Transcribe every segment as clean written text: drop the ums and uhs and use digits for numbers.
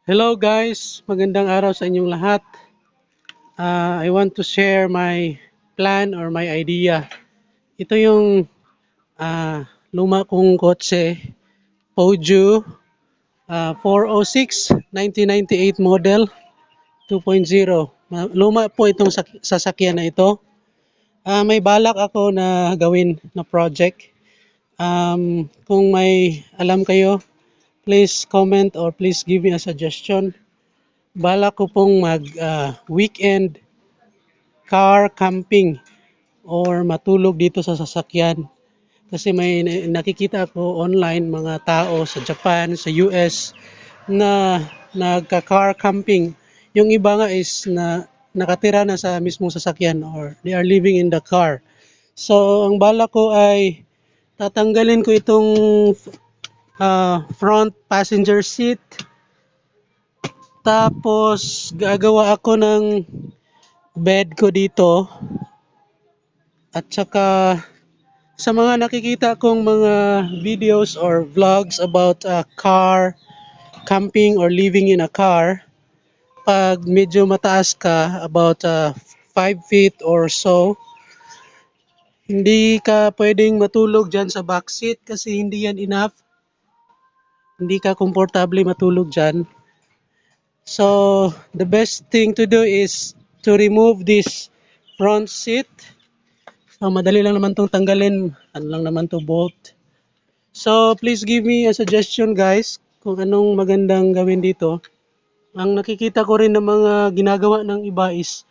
Hello guys, magandang araw sa inyong lahat. I want to share my plan or my idea. Ito yung luma kong kotse, Peugeot 406 1998 model 2.0. Luma po itong sasakyan na ito. May balak ako na gawin na project. Kung may alam kayo, please comment or please give me a suggestion. Balak ko pong mag weekend car camping or matulog dito sa sasakyan. Kasi may nakikita ako online mga tao sa Japan, sa US na nagka-car camping. Yung iba nga is na nakatira na sa mismong sasakyan or they are living in the car. So ang bala ko ay tatanggalin ko itong front passenger seat. Tapos gagawa ako ng bed ko dito. At saka sa mga nakikita kong mga videos or vlogs about car camping or living in a car, pag medyo mataas ka, about 5 feet or so, hindi ka pwedeng matulog dyan sa backseat kasi hindi yan enough. Hindi ka komportable matulog dyan. So, the best thing to do is to remove this front seat. So, madali lang naman itong tanggalin. Ano lang naman to bolt. So, please give me a suggestion guys kung anong magandang gawin dito. Ang nakikita ko rin ng mga ginagawa ng iba is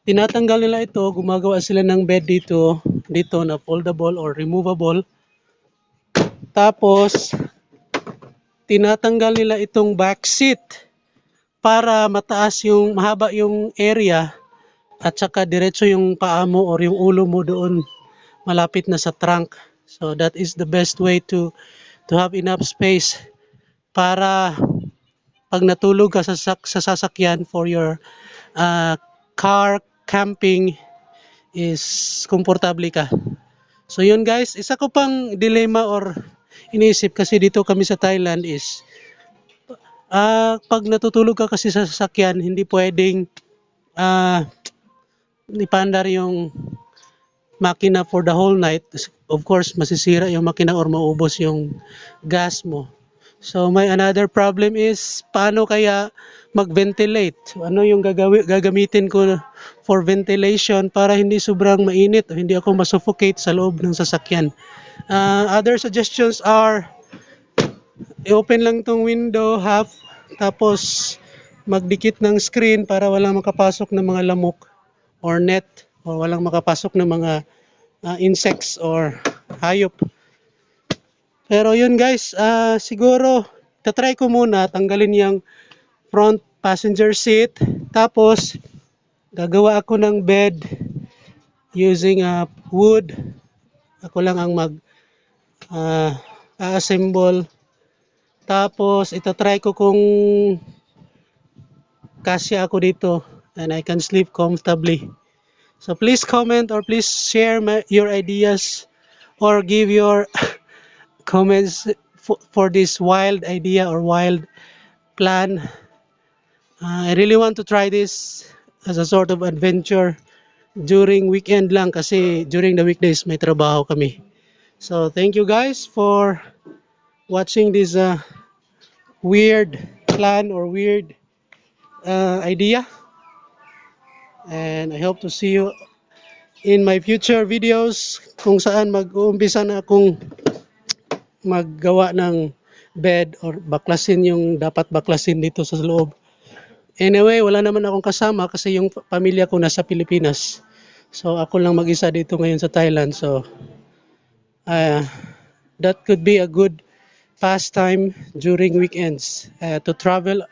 tinatanggal nila ito, gumagawa sila ng bed dito na foldable or removable. Tapos, tinatanggal nila itong back seat para mahaba yung area at saka diretso yung paa mo or yung ulo mo doon malapit na sa trunk. So that is the best way to have enough space para pag natulog ka sa sasakyan for your car camping is komportable ka. So yun guys, isa ko pang dilemma or iniisip kasi dito kami sa Thailand is pag natutulog ka kasi sa sasakyan, hindi pwedeng ipandar yung makina for the whole night. Of course, masisira yung makina or maubos yung gas mo. So may another problem is paano kaya mag-ventilate? Ano yung gagamitin ko for ventilation para hindi sobrang mainit o hindi ako masuffocate sa loob ng sasakyan. Other suggestions are i-open lang tong window half tapos magdikit ng screen para walang makapasok ng mga lamok or net or walang makapasok ng mga insects or hayop. Pero yun guys, siguro tatry ko muna tanggalin yung front passenger seat. Tapos gagawa ako ng bed using wood. Ako lang ang assemble. Tapos itatry ko kung kasya ako dito and I can sleep comfortably. So please comment or please share your ideas or give your comments for this wild idea or wild plan. I really want to try this as a sort of adventure during weekend lang kasi during the weekdays may trabaho kami. So thank you guys for watching this weird plan or weird idea, and I hope to see you in my future videos kung saan mag-uumpisa na akong maggawa ng bed or baklasin yung dapat baklasin dito sa loob. Anyway, wala naman akong kasama kasi yung pamilya ko nasa Pilipinas. So ako lang mag-isa dito ngayon sa Thailand. So that could be a good pastime during weekends to travel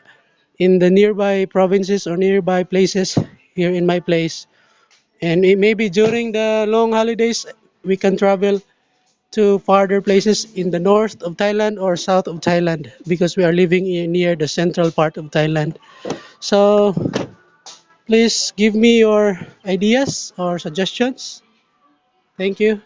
in the nearby provinces or nearby places here in my place. And maybe during the long holidays, we can travel to farther places in the north of Thailand or south of Thailand because we are living near the central part of Thailand. So please give me your ideas or suggestions. Thank you.